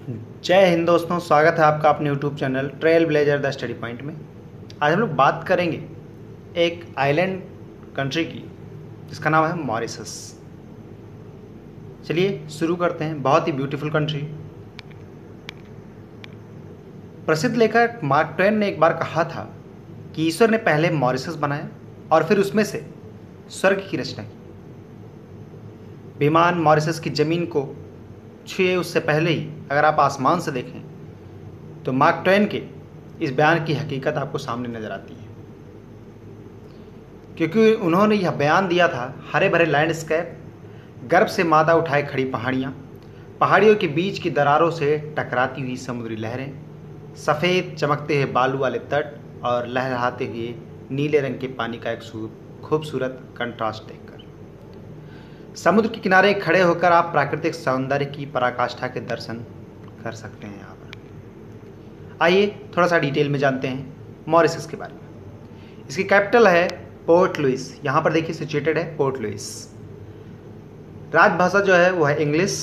जय हिंद दोस्तों, स्वागत है आपका अपने YouTube channel trail blazer the study point में। आज हम लोग बात करेंगे एक आइलैंड कंट्री की जिसका नाम है मॉरिशस। चलिए शुरू करते हैं। बहुत ही ब्यूटीफुल कंट्री। प्रसिद्ध लेखक मार्क ट्वेन ने एक बार कहा था कि ईश्वर ने पहले मॉरिशस बनाया और फिर उसमें से स्वर्ग की रचना की। विमान मॉरिशस की ज़मीन को छुए उससे पहले ही अगर आप आसमान से देखें तो मार्क ट्वेन के इस बयान की हकीकत आपको सामने नजर आती है, क्योंकि उन्होंने यह बयान दिया था। हरे भरे लैंडस्केप, गर्भ से मादा उठाए खड़ी पहाड़ियाँ, पहाड़ियों के बीच की दरारों से टकराती हुई समुद्री लहरें, सफ़ेद चमकते हुए बालू वाले तट और लहराते हुए नीले रंग के पानी का एक खूबसूरत कंट्रास्ट देखकर समुद्र के किनारे खड़े होकर आप प्राकृतिक सौंदर्य की पराकाष्ठा के दर्शन कर सकते हैं। यहाँ पर आइए थोड़ा सा डिटेल में जानते हैं मॉरिशस के बारे में। इसकी कैपिटल है पोर्ट लुइस। यहाँ पर देखिए सिचुएटेड है पोर्ट लुइस। राजभाषा जो है वो है इंग्लिश।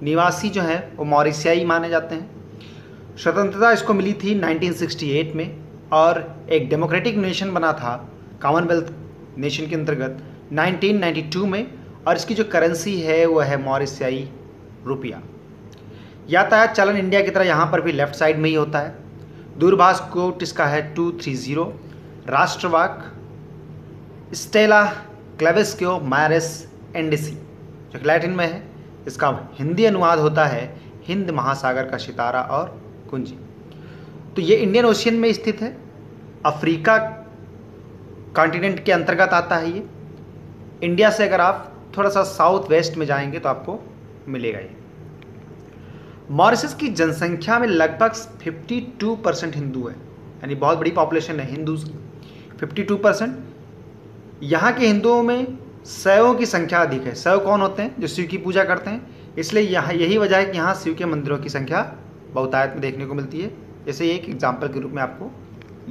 निवासी जो है वो मॉरिशियाई माने जाते हैं। स्वतंत्रता इसको मिली थी 1968 में और एक डेमोक्रेटिक नेशन बना था कॉमनवेल्थ नेशन के अंतर्गत 1992 में। और इसकी जो करेंसी है वो है मॉरिशियाई रुपया। यातायात चलन इंडिया की तरह यहाँ पर भी लेफ्ट साइड में ही होता है। दूरभाष कोड इसका है 230। राष्ट्रवाक स्टेला क्लेविस्क्यो मैरिस एंडिसी, जो लैटिन में है। इसका हिंदी अनुवाद होता है हिंद महासागर का सितारा और कुंजी। तो ये इंडियन ओशियन में स्थित है। अफ्रीका कॉन्टिनेंट के अंतर्गत आता है ये। इंडिया से अगर आप थोड़ा सा साउथ वेस्ट में जाएंगे तो आपको मिलेगा ये। मॉरिशस की जनसंख्या में लगभग 52% हिंदू है, यानी बहुत बड़ी पॉपुलेशन है हिंदूज की। 52%। यहाँ के हिंदुओं में शैवों की संख्या अधिक है। शैव कौन होते हैं? जो शिव की पूजा करते हैं। इसलिए यहाँ यही वजह है कि यहाँ शिव के मंदिरों की संख्या बहुतायत में देखने को मिलती है। जैसे एक एग्जाम्पल के रूप में आपको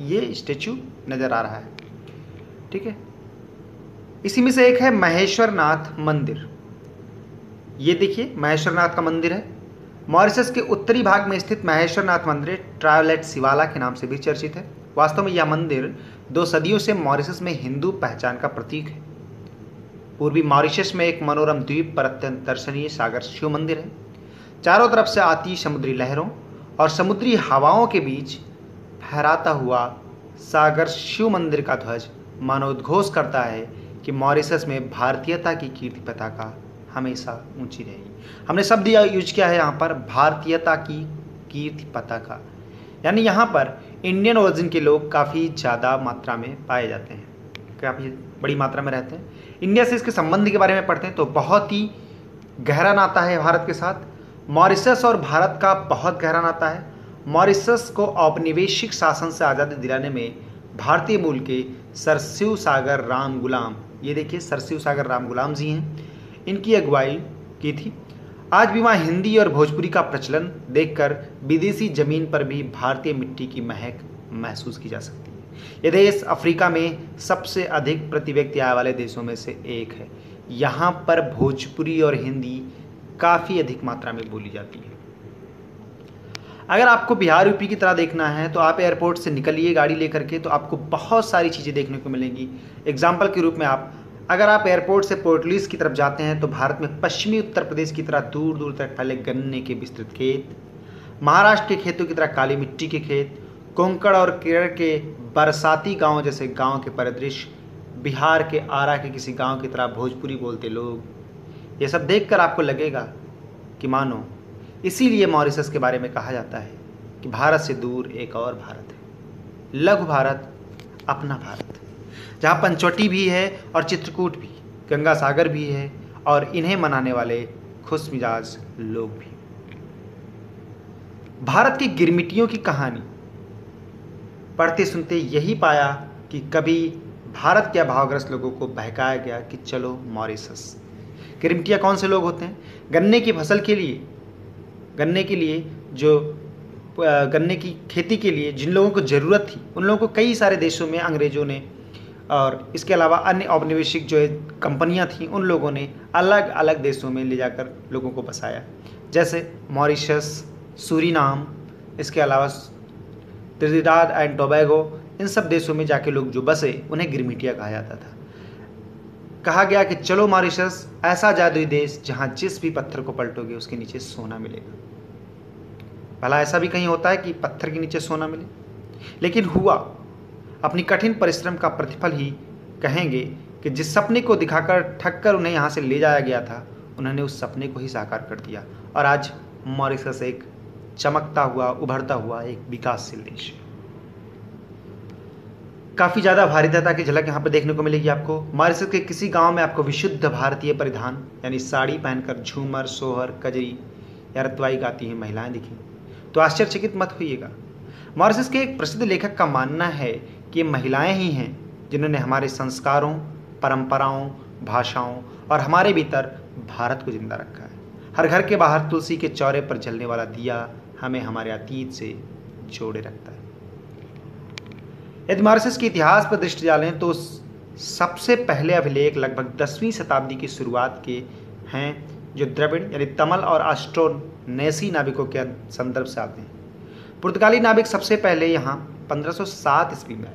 ये स्टेचू नज़र आ रहा है, ठीक है। इसी में से एक है महेश्वरनाथ मंदिर। ये देखिए महेश्वरनाथ का मंदिर है। मॉरिशस के उत्तरी भाग में स्थित महेश्वरनाथ मंदिर ट्रायोलेट शिवाला के नाम से भी चर्चित है। वास्तव में यह मंदिर 2 सदियों से मॉरिशस में हिंदू पहचान का प्रतीक है। पूर्वी मॉरिशस में एक मनोरम द्वीप पर अत्यंत दर्शनीय सागर शिव मंदिर है। चारों तरफ से आती समुद्री लहरों और समुद्री हवाओं के बीच फहराता हुआ सागर शिव मंदिर का ध्वज मानोद्घोष करता है कि मॉरिशस में भारतीयता की कीर्ति पताका हमेशा ऊंची रहेगी। हमने शब्द यूज किया है यहाँ पर, भारतीयता की कीर्ति पताका, यानी यहाँ पर इंडियन ओरिजिन के लोग काफ़ी ज़्यादा मात्रा में पाए जाते हैं, काफ़ी बड़ी मात्रा में रहते हैं। इंडिया से इसके संबंध के बारे में पढ़ते हैं तो बहुत ही गहरा नाता है भारत के साथ। मॉरिशस और भारत का बहुत गहरा नाता है। मॉरिशस को औपनिवेशिक शासन से आज़ादी दिलाने में भारतीय मूल के सर शिव सागर राम गुलाम, ये देखिए सर शिव सागर राम गुलाम जी हैं, इनकी अगुवाई की थी। आज भी वहाँ हिंदी और भोजपुरी का प्रचलन देखकर विदेशी जमीन पर भी भारतीय मिट्टी की महक महसूस की जा सकती है। ये देश अफ्रीका में सबसे अधिक प्रति व्यक्ति आय वाले देशों में से एक है। यहाँ पर भोजपुरी और हिंदी काफ़ी अधिक मात्रा में बोली जाती है। अगर आपको बिहार यूपी की तरह देखना है तो आप एयरपोर्ट से निकलिए गाड़ी लेकर के, तो आपको बहुत सारी चीज़ें देखने को मिलेंगी। एग्जाम्पल के रूप में अगर आप एयरपोर्ट से पोर्ट लुइस की तरफ जाते हैं तो भारत में पश्चिमी उत्तर प्रदेश की तरह दूर दूर तक फैले गन्ने के विस्तृत खेत, महाराष्ट्र के खेतों की तरह काली मिट्टी के खेत, कोंकण और केरल के बरसाती गाँव जैसे गाँव के परिदृश्य, बिहार के आरा के किसी गाँव की तरह भोजपुरी बोलते लोग, ये सब देख कर आपको लगेगा कि मानो इसीलिए मॉरिशस के बारे में कहा जाता है कि भारत से दूर एक और भारत है, लघु भारत, अपना भारत, जहाँ पंचवटी भी है और चित्रकूट भी, गंगा सागर भी है और इन्हें मनाने वाले खुश मिजाज लोग भी। भारत की गिरमिटियों की कहानी पढ़ते सुनते यही पाया कि कभी भारत के अभावग्रस्त लोगों को बहकाया गया कि चलो मॉरिशस। गिरमिटिया कौन से लोग होते हैं? गन्ने की फसल के लिए, गन्ने की खेती के लिए जिन लोगों को ज़रूरत थी उन लोगों को कई सारे देशों में अंग्रेज़ों ने और इसके अलावा अन्य औपनिवेशिक जो कंपनियां थीं उन लोगों ने अलग अलग देशों में ले जाकर लोगों को बसाया। जैसे मॉरिशस, सूरीनाम, इसके अलावा त्रिनिदाद एंड टोबैगो, इन सब देशों में जाके लोग जो बसे उन्हें गिरमिटिया कहा जाता था। कहा गया कि चलो मॉरिशस, ऐसा जादुई देश जहां जिस भी पत्थर को पलटोगे उसके नीचे सोना मिलेगा। भला ऐसा भी कहीं होता है कि पत्थर के नीचे सोना मिले? लेकिन हुआ। अपनी कठिन परिश्रम का प्रतिफल ही कहेंगे कि जिस सपने को दिखाकर ठग कर उन्हें यहाँ से ले जाया गया था, उन्होंने उस सपने को ही साकार कर दिया और आज मॉरिशस एक चमकता हुआ, उभरता हुआ एक विकासशील देश है। काफ़ी ज़्यादा भारतीयता की झलक यहाँ पर देखने को मिलेगी आपको। मॉरिशस के किसी गांव में आपको विशुद्ध भारतीय परिधान यानी साड़ी पहनकर झूमर, सोहर, कजरी या रतवाई गाती हैं महिलाएं दिखी तो आश्चर्यचकित मत होइएगा। मॉरिशस के एक प्रसिद्ध लेखक का मानना है कि ये महिलाएं ही हैं जिन्होंने हमारे संस्कारों, परंपराओं, भाषाओं और हमारे भीतर भारत को जिंदा रखा है। हर घर के बाहर तुलसी के चौरे पर जलने वाला दिया हमें हमारे अतीत से जोड़े रखता है। यदि मॉरिशस के इतिहास पर दृष्टि डालें तो सबसे पहले अभिलेख लगभग 10वीं शताब्दी की शुरुआत के हैं, जो द्रविड़ यानी तमिल और ऑस्ट्रोनेसी नाविकों के संदर्भ से आते हैं। पुर्तगाली नाविक सबसे पहले यहाँ 1507 ईस्वी में आए।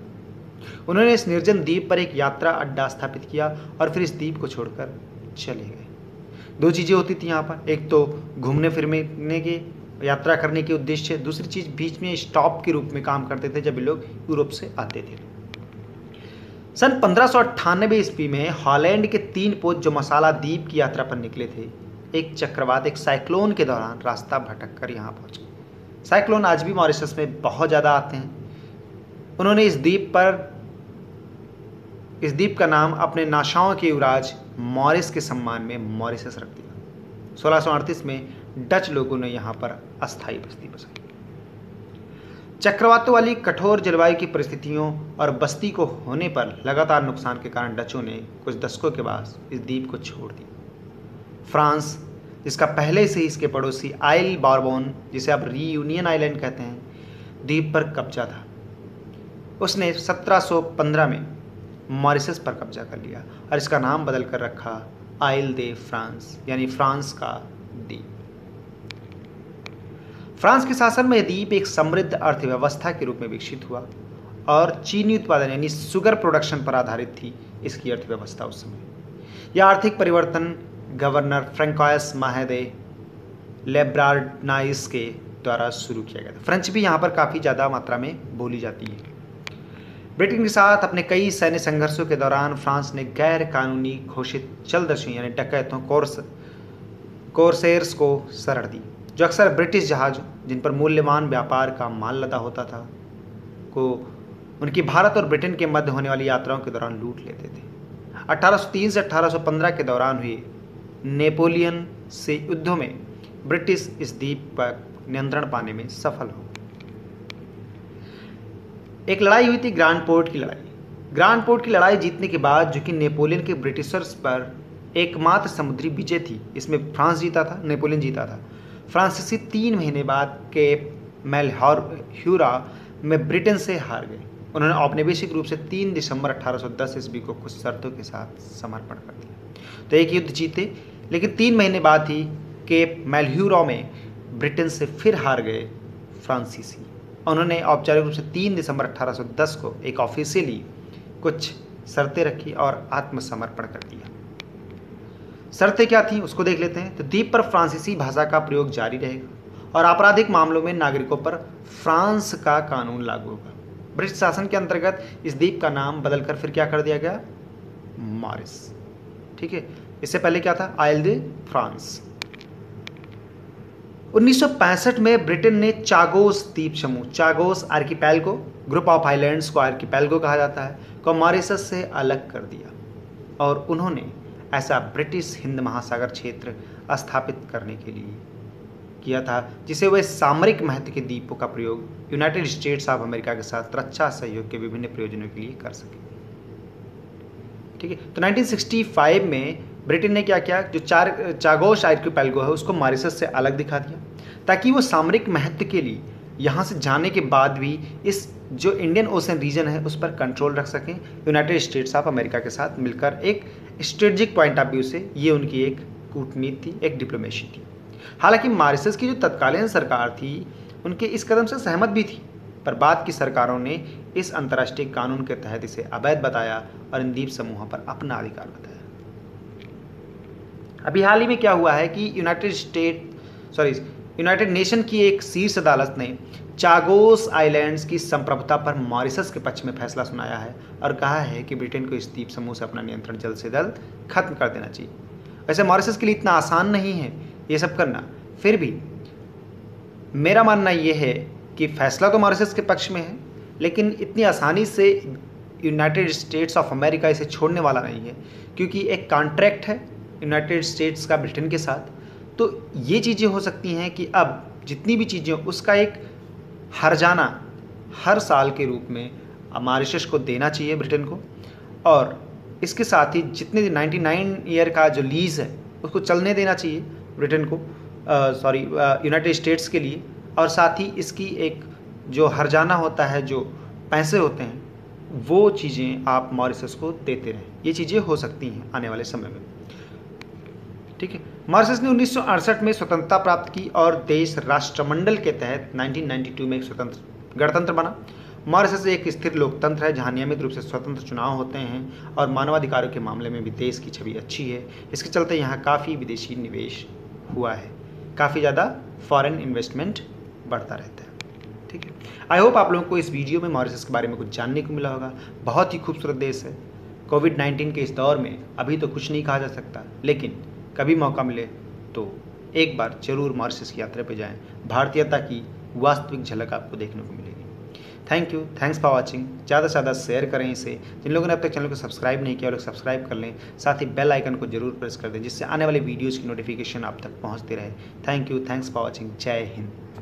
उन्होंने इस निर्जन द्वीप पर एक यात्रा अड्डा स्थापित किया और फिर इस द्वीप को छोड़कर चले गए। दो चीज़ें होती थी यहाँ पर, एक तो घूमने फिरने के, यात्रा करने के उद्देश्य, दूसरी चीज़ बीच में स्टॉप के रूप में काम करते थे जब ये लोग यूरोप से आते थे। सन 1598 ईस्वी में हॉलैंड के 3 पोत जो मसाला द्वीप की यात्रा पर निकले थे, एक चक्रवात, एक साइक्लोन के दौरान रास्ता भटक कर यहाँ पहुँचे। साइक्लोन आज भी मॉरिशस में बहुत ज़्यादा आते हैं। उन्होंने इस द्वीप का नाम अपने नाशाओं के युवराज मॉरिस के सम्मान में मॉरिशस रख दिया। 1638 में डच लोगों ने यहाँ पर अस्थायी बस्ती बसाई। चक्रवातों वाली कठोर जलवायु की परिस्थितियों और बस्ती को होने पर लगातार नुकसान के कारण डचों ने कुछ दशकों के बाद इस द्वीप को छोड़ दिया। फ्रांस, जिसका पहले से ही इसके पड़ोसी आइल बारबोन, जिसे अब रीयूनियन आइलैंड कहते हैं, द्वीप पर कब्जा था। उसने 1715 में मॉरिशस पर कब्जा कर लिया और इसका नाम बदल कर रखा आइल दे फ्रांस, यानी फ्रांस का द्वीप। फ्रांस के शासन में यह द्वीप एक समृद्ध अर्थव्यवस्था के रूप में विकसित हुआ और चीनी उत्पादन यानी शुगर प्रोडक्शन पर आधारित थी इसकी अर्थव्यवस्था उस समय। यह आर्थिक परिवर्तन गवर्नर फ्रैंकोइस माहे दे लेब्राडनाइस के द्वारा शुरू किया गया था। फ्रेंच भी यहाँ पर काफ़ी ज़्यादा मात्रा में बोली जाती है। ब्रिटेन के साथ अपने कई सैन्य संघर्षों के दौरान फ्रांस ने गैर कानूनी घोषित चलदस्युओं यानी डकैतों, कोर्सेयर्स को शरण दी, जो अक्सर ब्रिटिश जहाज जिन पर मूल्यवान व्यापार का माल लदा होता था को उनकी भारत और ब्रिटेन के मध्य होने वाली यात्राओं के दौरान लूट लेते थे। 1803 से 1815 के दौरान हुए नेपोलियन से युद्धों में ब्रिटिश इस द्वीप पर नियंत्रण पाने में सफल हो। एक लड़ाई हुई थी, ग्रांड पोर्ट की लड़ाई। ग्रांड पोर्ट की लड़ाई जीतने के बाद, जो कि नेपोलियन के ब्रिटिशर्स पर एकमात्र समुद्री विजय थी, इसमें फ्रांस जीता था, नेपोलियन जीता था। फ्रांसीसी 3 महीने बाद केप मेलह्यूरा में ब्रिटेन से हार गए। उन्होंने औपनिवेशिक रूप से 3 दिसंबर 1810 ईस्वी को कुछ शर्तों के साथ समर्पण कर दिया। तो एक युद्ध जीते, लेकिन 3 महीने बाद ही केप मेलह्यूरा में ब्रिटेन से फिर हार गए फ्रांसीसी। उन्होंने औपचारिक रूप से 3 दिसंबर 1810 को एक ऑफिशियली कुछ शर्तें रखी और आत्मसमर्पण कर दिया। शर्तें क्या थी उसको देख लेते हैं। तो द्वीप पर फ्रांसीसी भाषा का प्रयोग जारी रहेगा और आपराधिक मामलों में नागरिकों पर फ्रांस का कानून लागू होगा। ब्रिटिश शासन के अंतर्गत इस द्वीप का नाम बदलकर फिर क्या कर दिया गया? मॉरिस। ठीक है, इससे पहले क्या था? आइल दे फ्रांस। 1965 में ब्रिटेन ने चागोस द्वीप समूह, चागोस आर्किपेलगो, ग्रुप ऑफ आइलैंड्स को आर्किपेलगो कहा जाता है, को मॉरिशस से अलग कर दिया और उन्होंने ऐसा ब्रिटिश हिंद महासागर क्षेत्र स्थापित करने के लिए किया था, जिसे वे सामरिक महत्व के द्वीपों का प्रयोग यूनाइटेड स्टेट्स ऑफ अमेरिका के साथ रक्षा सहयोग के विभिन्न प्रयोजनों के लिए कर सके। ठीक है, तो 1965 में ब्रिटेन ने क्या किया? जो चागोस आर्किपेलगो है उसको मॉरिशस से अलग दिखा दिया, ताकि वो सामरिक महत्व के लिए यहाँ से जाने के बाद भी इस जो इंडियन ओशन रीजन है उस पर कंट्रोल रख सकें यूनाइटेड स्टेट्स ऑफ अमेरिका के साथ मिलकर। एक स्ट्रेटजिक पॉइंट ऑफ व्यू से ये उनकी एक कूटनीति थी, एक डिप्लोमेसी थी। हालांकि मॉरिशस की जो तत्कालीन सरकार थी उनके इस कदम से सहमत भी थी, पर बाद की सरकारों ने इस अंतर्राष्ट्रीय कानून के तहत इसे अवैध बताया और इन द्वीप समूहों पर अपना अधिकार बताया। अभी हाल ही में क्या हुआ है कि यूनाइटेड नेशन की एक शीर्ष अदालत ने चागोस आइलैंड्स की संप्रभुता पर मॉरिशस के पक्ष में फैसला सुनाया है और कहा है कि ब्रिटेन को इस द्वीप समूह से अपना नियंत्रण जल्द से जल्द खत्म कर देना चाहिए। वैसे मॉरिशस के लिए इतना आसान नहीं है ये सब करना, फिर भी मेरा मानना ये है कि फैसला तो मॉरिशस के पक्ष में है, लेकिन इतनी आसानी से यूनाइटेड स्टेट्स ऑफ अमेरिका इसे छोड़ने वाला नहीं है, क्योंकि एक कॉन्ट्रैक्ट है यूनाइटेड स्टेट्स का ब्रिटेन के साथ। तो ये चीज़ें हो सकती हैं कि अब जितनी भी चीज़ें उसका एक हर्जाना हर साल के रूप में मॉरिशस को देना चाहिए ब्रिटेन को, और इसके साथ ही जितने 99 ईयर का जो लीज़ है उसको चलने देना चाहिए ब्रिटेन को, यूनाइटेड स्टेट्स के लिए, और साथ ही इसकी एक जो हर्जाना होता है, जो पैसे होते हैं, वो चीज़ें आप मॉरिशस को देते रहें। ये चीज़ें हो सकती हैं आने वाले समय में। ठीक है, मॉरिशस ने 1968 में स्वतंत्रता प्राप्त की और देश राष्ट्रमंडल के तहत 1992 में एक स्वतंत्र गणतंत्र बना। मॉरिशस एक स्थिर लोकतंत्र है जहां नियमित रूप से स्वतंत्र चुनाव होते हैं और मानवाधिकारों के मामले में भी देश की छवि अच्छी है। इसके चलते यहाँ काफ़ी विदेशी निवेश हुआ है, काफ़ी ज़्यादा फॉरेन इन्वेस्टमेंट बढ़ता रहता है। ठीक है, आई होप आप लोगों को इस वीडियो में मॉरिशस के बारे में कुछ जानने को मिला होगा। बहुत ही खूबसूरत देश है। कोविड-19 के इस दौर में अभी तो कुछ नहीं कहा जा सकता, लेकिन कभी मौका मिले तो एक बार जरूर मॉरिशस की यात्रा पर जाएं। भारतीयता की वास्तविक झलक आपको देखने को मिलेगी। Thank you, thanks for watching. ज़्यादा से ज़्यादा शेयर करें इसे। जिन लोगों ने अब तक चैनल को सब्सक्राइब नहीं किया, लोग सब्सक्राइब कर लें, साथ ही बेल आइकन को जरूर प्रेस कर दें, जिससे आने वाले वीडियोज़ की नोटिफिकेशन आप तक पहुँचती रहे। Thank you, thanks for watching. जय हिंद।